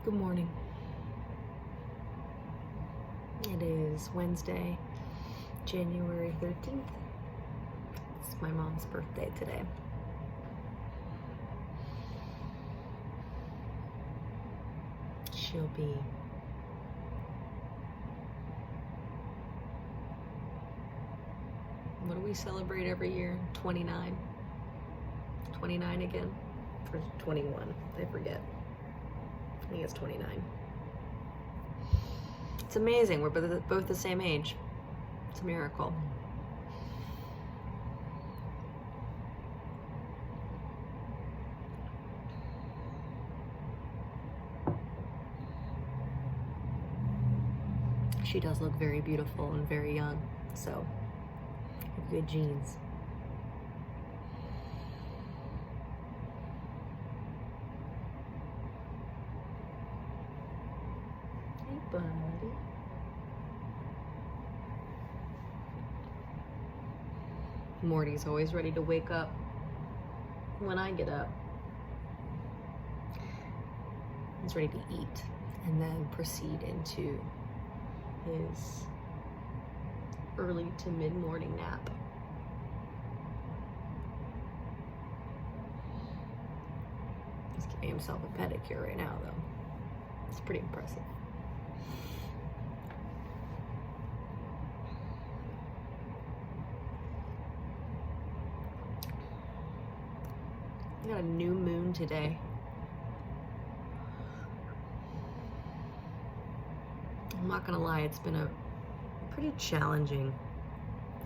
Good morning. It is Wednesday, January 13th. It's my mom's birthday today. She'll be what do we celebrate every year? 29. 29 again? Or 21, I forget. I think it's 29. It's amazing, we're both the same age. It's a miracle. She does look very beautiful and very young, so have good genes. Hey, buddy. Morty's always ready to wake up when I get up. He's ready to eat and then proceed into his early to mid-morning nap. He's giving himself a pedicure right now, though. It's pretty impressive. We got a new moon today. I'm not gonna lie, it's been a pretty challenging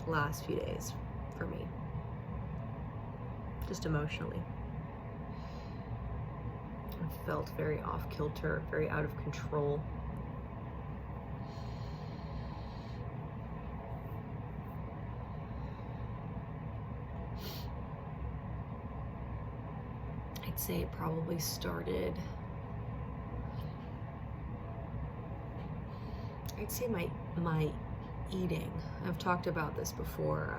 last few days for me, just emotionally. I felt very off kilter, very out of control. I'd say it probably started, I'd say my eating. I've talked about this before,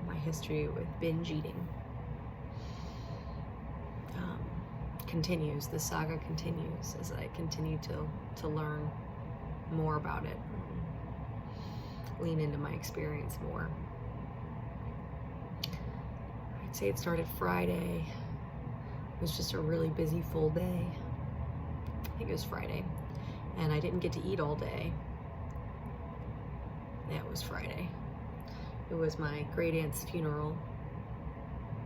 my history with binge eating continues. The saga continues as I continue to learn more about it and lean into my experience more. I'd say it started Friday. It was just a really busy full day. I think it was Friday, and I didn't get to eat all day. Yeah, it was Friday. It was my great aunt's funeral,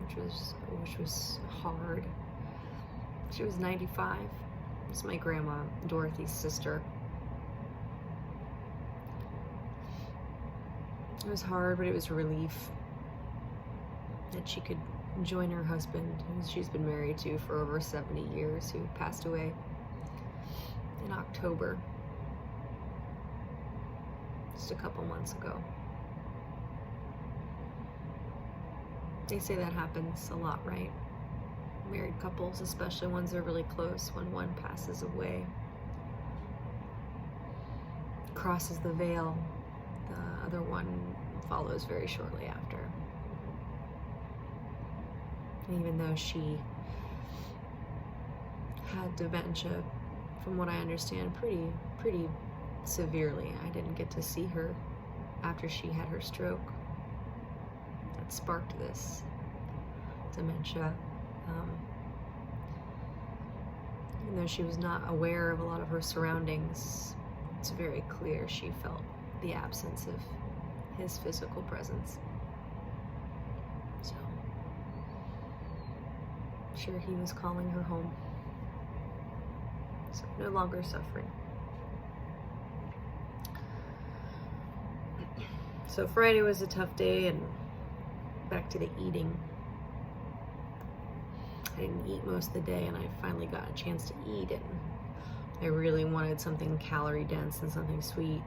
which was hard. She was 95. It's my grandma, Dorothy's sister. It was hard, but it was a relief that she could join her husband, who she's been married to for over 70 years, who passed away in October, just a couple months ago. They say that happens a lot, right? Married couples, especially ones that are really close, when one passes away, crosses the veil, the other one follows very shortly after. And even though she had dementia, from what I understand, pretty severely, I didn't get to see her after she had her stroke that sparked this dementia. Even though she was not aware of a lot of her surroundings, it's very clear she felt the absence of his physical presence. So, I'm sure he was calling her home. So, no longer suffering. So Friday was a tough day, and back to the eating. I didn't eat most of the day, and I finally got a chance to eat, and I really wanted something calorie dense and something sweet,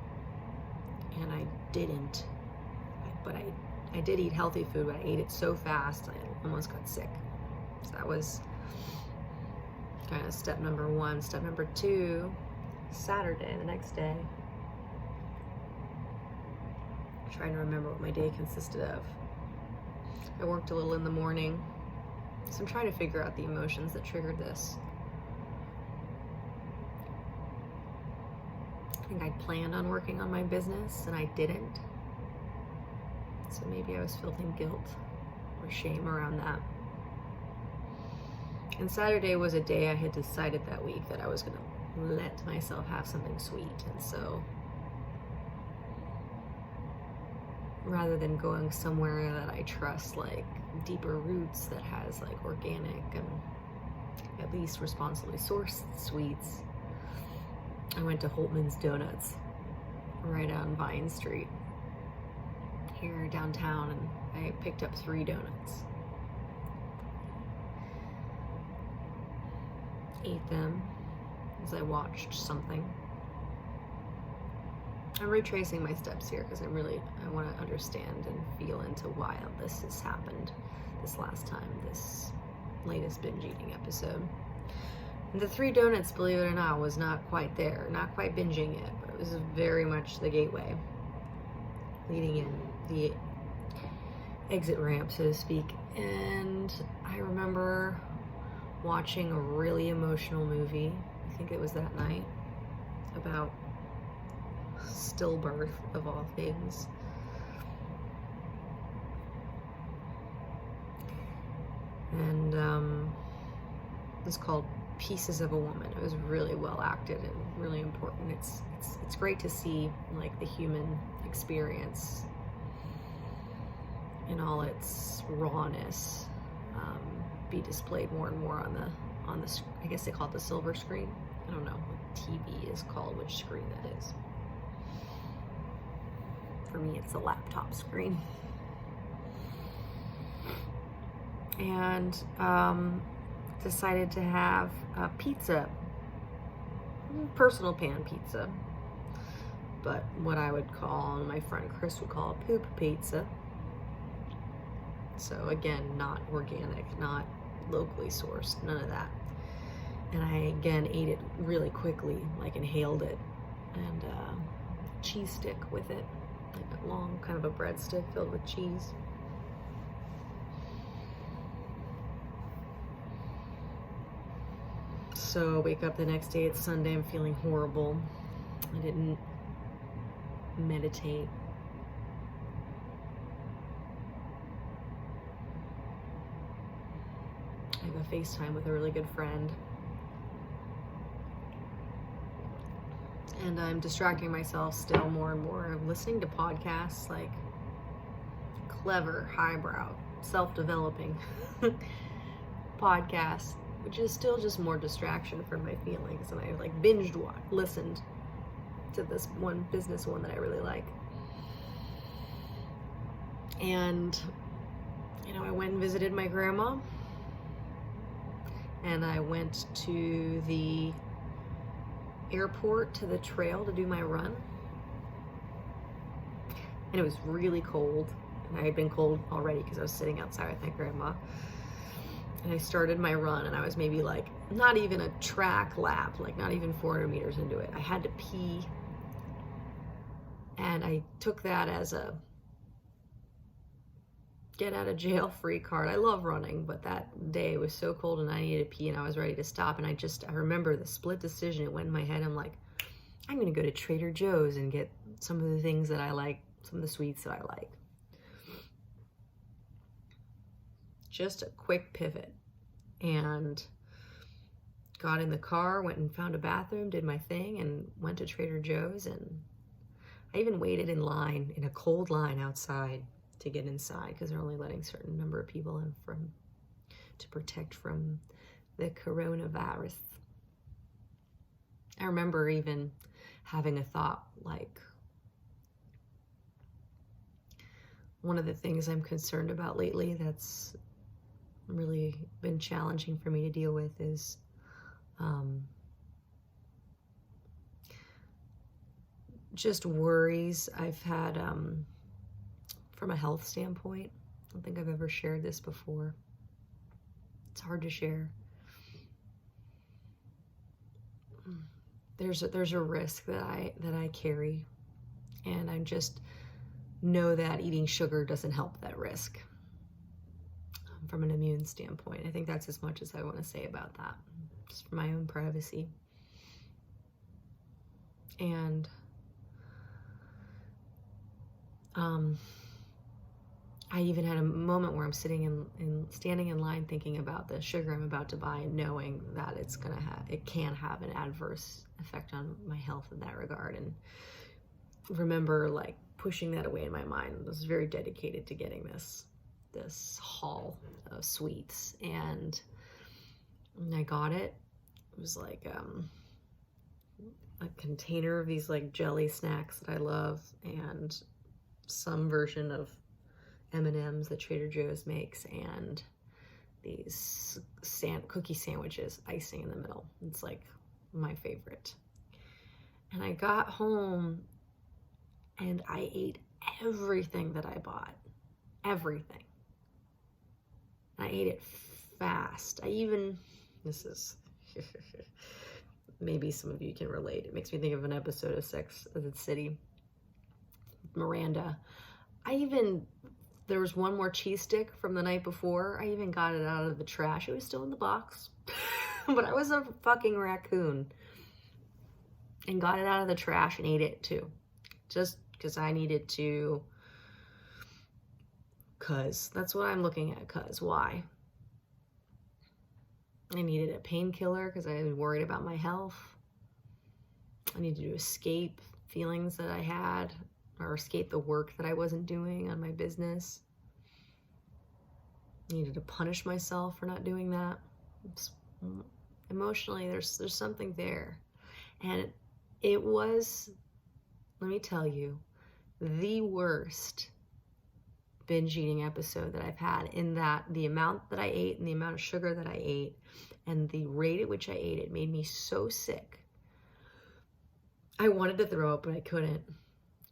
and I didn't. But I did eat healthy food, but I ate it so fast I almost got sick. So that was kind of step number one. Step number two, Saturday, the next day, trying to remember what my day consisted of. I worked a little in the morning, so I'm trying to figure out the emotions that triggered this. I think I'd planned on working on my business and I didn't. So maybe I was feeling guilt or shame around that. And Saturday was a day I had decided that week that I was going to let myself have something sweet. And so rather than going somewhere that I trust, like deeper roots that has like organic and at least responsibly sourced sweets, I went to Holtman's Donuts right on Vine Street here downtown, and I picked up 3 donuts. Ate them as I watched something. I'm retracing my steps here because I want to understand and feel into why this has happened this last time, this latest binge eating episode. And the 3 donuts, believe it or not, was not quite there, not quite binging yet, but it was very much the gateway leading in the exit ramp, so to speak. And I remember watching a really emotional movie, I think it was that night, about stillbirth of all things. And it's called Pieces of a Woman. It was really well acted and really important. It's great to see like the human experience in all its rawness be displayed more and more on the I guess they call it the silver screen. I don't know what TV is called, which screen that is. For me, it's a laptop screen. And decided to have a pizza, personal pan pizza, but what I would call, and my friend Chris would call, a poop pizza. So again, not organic, not locally sourced, none of that. And I again ate it really quickly, like inhaled it, and cheese stick with it, like a long kind of a breadstick filled with cheese. So I wake up the next day, it's Sunday, I'm feeling horrible. I didn't meditate. I have a FaceTime with a really good friend. And I'm distracting myself still more and more. I'm listening to podcasts, like clever, highbrow, self-developing podcasts, which is still just more distraction from my feelings. And I like listened to this one business one that I really like. And, I went and visited my grandma. And I went to the airport to the trail to do my run. And it was really cold. And I had been cold already because I was sitting outside with my grandma. And I started my run, and I was maybe like, not even a track lap, like not even 400 meters into it. I had to pee. And I took that as a get out of jail free card. I love running, but that day it was so cold and I needed to pee and I was ready to stop. And I remember the split decision. It went in my head. I'm like, I'm going to go to Trader Joe's and get some of the things that I like, some of the sweets that I like. Just a quick pivot, and got in the car, went and found a bathroom, did my thing, and went to Trader Joe's. And I even waited in a cold line outside to get inside because they're only letting a certain number of people in to protect from the coronavirus. I remember even having a thought like, one of the things I'm concerned about lately that's really been challenging for me to deal with is just worries I've had from a health standpoint. I don't think I've ever shared this before. It's hard to share. There's a risk that I carry, and I just know that eating sugar doesn't help that risk from an immune standpoint. I think that's as much as I want to say about that, just for my own privacy. And I even had a moment where I'm standing in line thinking about the sugar I'm about to buy, knowing that it can have an adverse effect on my health in that regard. And remember like pushing that away in my mind. I was very dedicated to getting this haul of sweets, and I got it. It was like a container of these like jelly snacks that I love, and some version of M&Ms that Trader Joe's makes, and these cookie sandwiches, icing in the middle. It's like my favorite. And I got home and I ate everything that I bought. Everything. I ate it fast. This is, maybe some of you can relate. It makes me think of an episode of Sex and the City. Miranda. There was one more cheese stick from the night before. I even got it out of the trash. It was still in the box. But I was a fucking raccoon. And got it out of the trash and ate it too. Just because I needed to. That's what I'm looking at. Why? I needed a painkiller because I was worried about my health. I needed to escape feelings that I had, or escape the work that I wasn't doing on my business. I needed to punish myself for not doing that. Emotionally, there's something there. And it was, let me tell you, the worst binge eating episode that I've had, in that the amount that I ate and the amount of sugar that I ate and the rate at which I ate it made me so sick. I wanted to throw up, but I couldn't.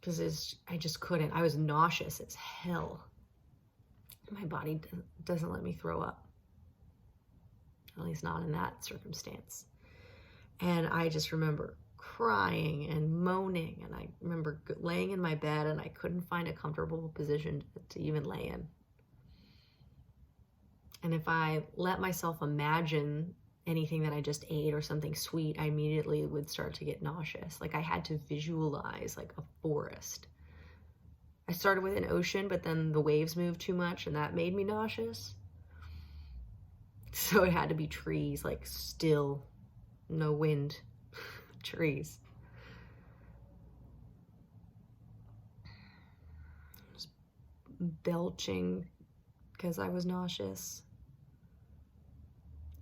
Because I just couldn't. I was nauseous as hell. My body doesn't let me throw up. At least not in that circumstance. And I just remember crying and moaning. And I remember laying in my bed and I couldn't find a comfortable position to even lay in. And if I let myself imagine anything that I just ate or something sweet, I immediately would start to get nauseous. Like I had to visualize like a forest. I started with an ocean, but then the waves moved too much and that made me nauseous. So it had to be trees, like still, no wind, trees. Just belching because I was nauseous.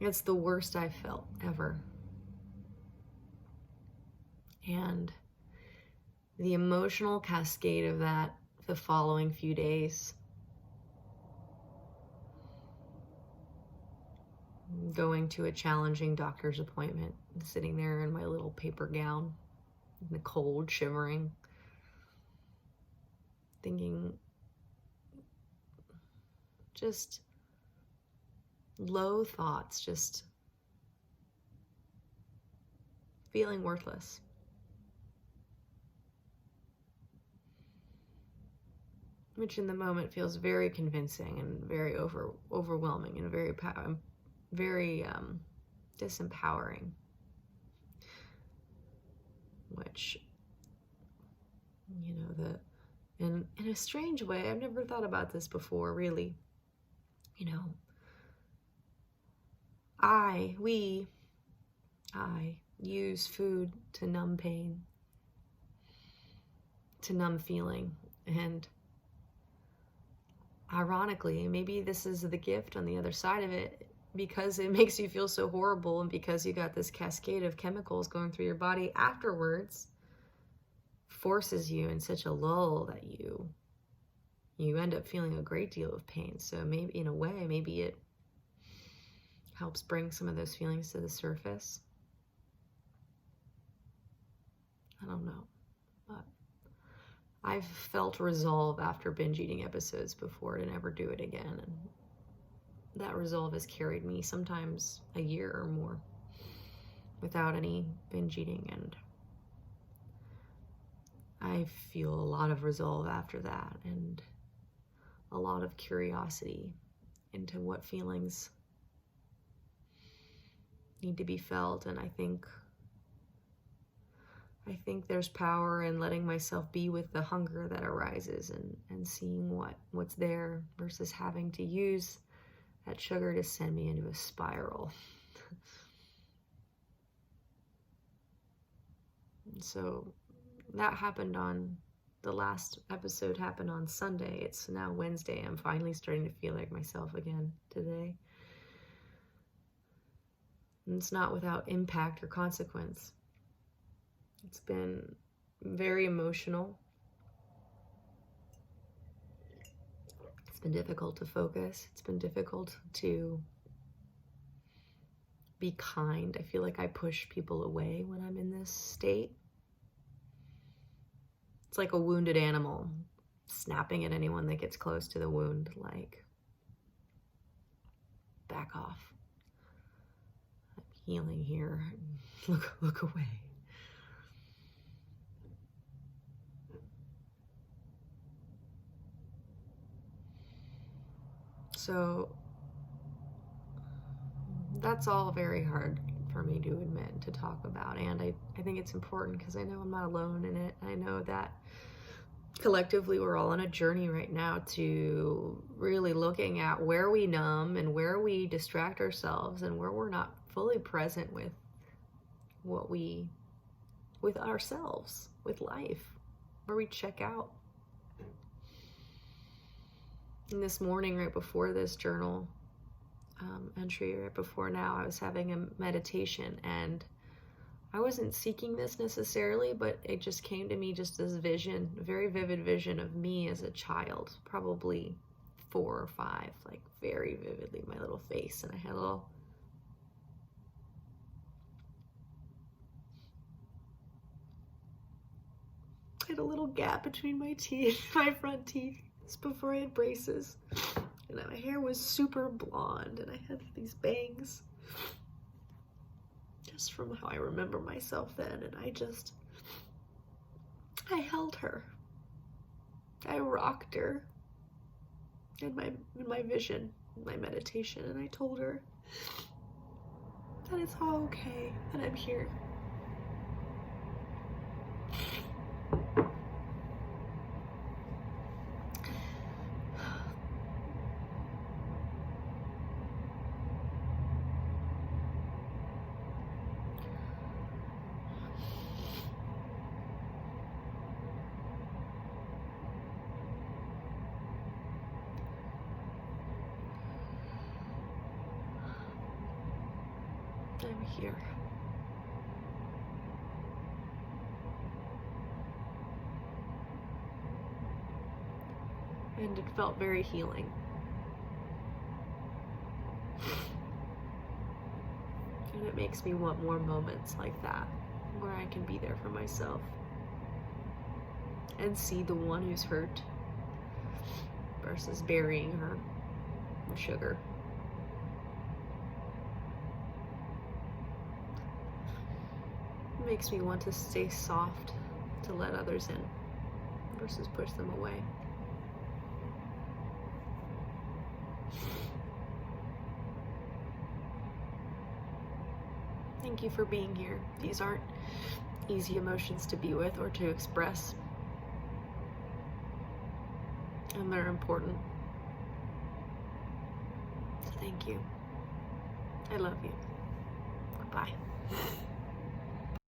It's the worst I've felt ever. And the emotional cascade of that the following few days, going to a challenging doctor's appointment, sitting there in my little paper gown, in the cold, shivering, thinking just low thoughts, just feeling worthless. Which in the moment feels very convincing and very overwhelming and very disempowering. Which, in a strange way, I've never thought about this before, really. I use food to numb pain, to numb feeling, and ironically, maybe this is the gift on the other side of it, because it makes you feel so horrible, and because you got this cascade of chemicals going through your body afterwards, forces you in such a lull that you end up feeling a great deal of pain. So maybe, in a way, maybe it helps bring some of those feelings to the surface. I don't know, but I've felt resolve after binge eating episodes before to never do it again, and that resolve has carried me sometimes a year or more without any binge eating, and I feel a lot of resolve after that, and a lot of curiosity into what feelings need to be felt. And I think I think there's power in letting myself be with the hunger that arises and seeing what's there versus having to use that sugar to send me into a spiral. And so that happened the last episode happened on Sunday. It's now Wednesday. I'm finally starting to feel like myself again today. And it's not without impact or consequence. It's been very emotional. It's been difficult to focus. It's been difficult to be kind. I feel like I push people away when I'm in this state. It's like a wounded animal snapping at anyone that gets close to the wound, like, back off. I'm healing here. Look away. So that's all very hard for me to admit, to talk about. And I think it's important because I know I'm not alone in it. I know that collectively we're all on a journey right now to really looking at where we numb and where we distract ourselves and where we're not fully present with with ourselves, with life, where we check out. And this morning, right before this journal entry, right before now, I was having a meditation, and I wasn't seeking this necessarily, but it just came to me just as vision, a very vivid vision of me as a child, probably 4 or 5, like very vividly, my little face, and I had a little gap between my teeth, my front teeth. It's before I had braces, and my hair was super blonde, and I had these bangs, just from how I remember myself then. And I held her, I rocked her in my vision, my meditation, and I told her that it's all okay, that I'm here. I'm here. And it felt very healing. And it makes me want more moments like that, where I can be there for myself and see the one who's hurt versus burying her with sugar. It makes me want to stay soft, to let others in versus push them away. Thank you for being here. These aren't easy emotions to be with or to express, and they're important. So thank you. I love you. Goodbye.